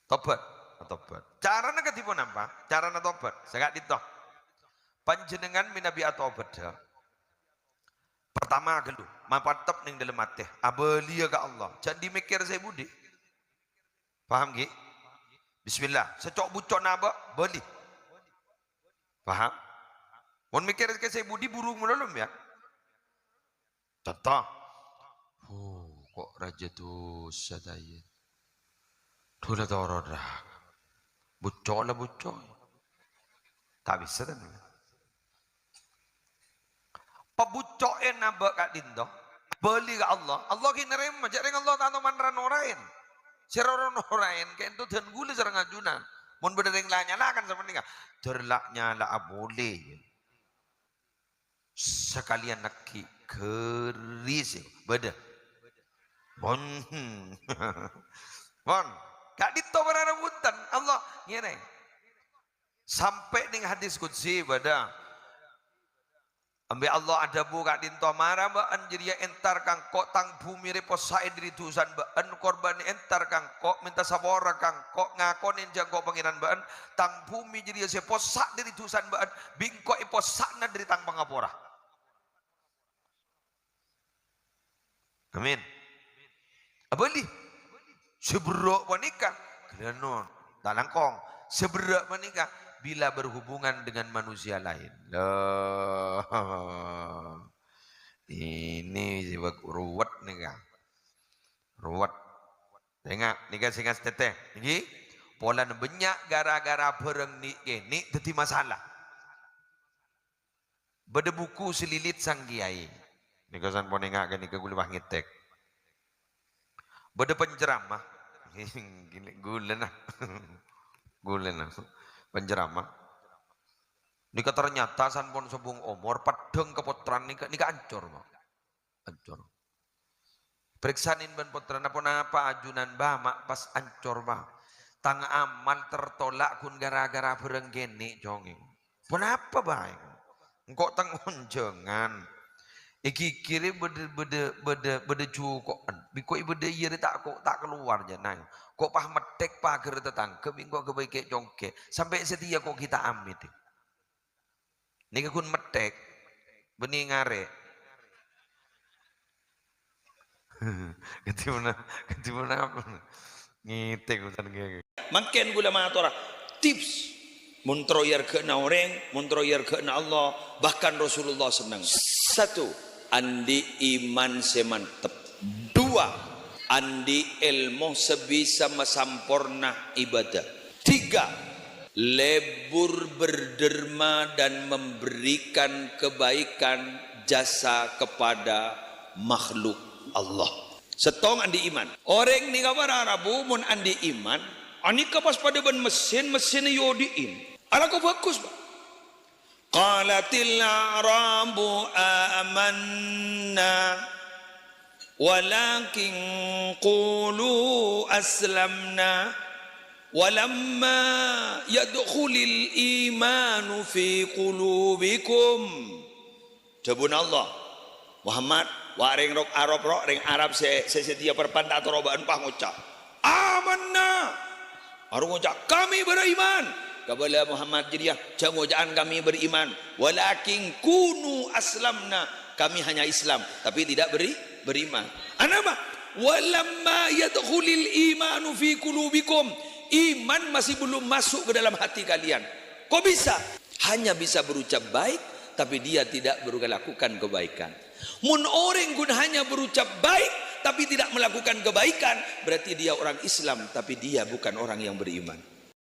Tobat, tobat. Caranya ketipun apa? Caranya tobat. Saya ditoh. Panjenengan minabi atau tobat. Pertama gelu, mapatep ning dalam hati. Abelia ke Allah. Jangan dimikir saya budi. Paham gak? Bismillah. Secok bucok naba beli. Paham? Mau mikir ke saya budi burung melolom ya. Contoh. Kok raja tuh sadaya. Tuh dah dah. Bucok lah bucok. Tak bisa kan? Pabucokin naba kak dindo. Beli ke Allah. Allah kini nerima. Jadi Allah tak manran orain. Siroron orain. Kayak itu dan gula serang ajunan. Mun berdering lah nyala kan sama nih. Terlak nyala boleh. Sekalian neki keris. Beda. Bon. Bon. Kak dito para rebutan. Allah. Gini. Sampai ning hadis qudsi pada. Ambil Allah ada buka dinto marah baan jadi entar kangkok tang bumi repos sae diri tusan baan korban entar kangkok minta sabora kangkok ngakonin jago pangeran baan tang bumi jadi sepos sak diri tusan baan bingkok ipos sakna dari tang pangapora. Amin. Abali seberok menikah kenon talangkong seberok menikah bila berhubungan dengan manusia lain. Loh. Ini sebab ruwet nih kan. Ruwet. Tengok nikah singas teteh. Ini pola banyak gara-gara bereng ni jadi masalah. Beda buku selilit sang kiai. Nikah san ponengak kan nikah gulih ngetek. Beda penceramah. Gulen lah. Gulen lah. Penceramah. Nika ternyata san pon sebung umur padeng kepotran nika ancur mau. Ancur. Periksain ban potran apa ajunan bah mak pas ancur bah. Tang aman tertolak kun gara-gara bereng gene jonge. Kenapa bah? Engkau tang unjangan. Iki kiri bede cukup. Biko bede iri tak keluar jangan. Kok pah metek pagar tetangga bingko kebaik jongke sampai setia kok kita amit. Nika kun metek benih ngare. Ketimana apa? Ngitek utan gege. Makin gula matora tips muntroyer ke na orang, muntroyer ke na Allah, bahkan Rasulullah senang. Satu, andi iman semantep. Dua, andi ilmu sebisa masampurna ibadah. Tiga, lebur berderma dan memberikan kebaikan jasa kepada makhluk Allah. Setong andi iman. Orang ni kabar Arabu mun andi iman, ani kapas pada ban mesin yodiin. Ala ko bagus ba? Qalatil a'rabu amanna walakin qulu aslamna walamma yadkhulil imanu fi qulubikum. Jabun Allah Muhammad waring rok Arab sedia perpanda atau robaan pah ngucap amanna baru ngucap kami beriman kepada Muhammad jadiah jangan kami beriman walakin kunu aslamna kami hanya Islam tapi tidak beriman anama walamma yadkhulil imanu fi qulubikum iman masih belum masuk ke dalam hati kalian. Kok bisa? Hanya bisa berucap baik tapi dia tidak melakukan kebaikan. Mun orang gun hanya berucap baik tapi tidak melakukan kebaikan berarti dia orang Islam tapi dia bukan orang yang beriman.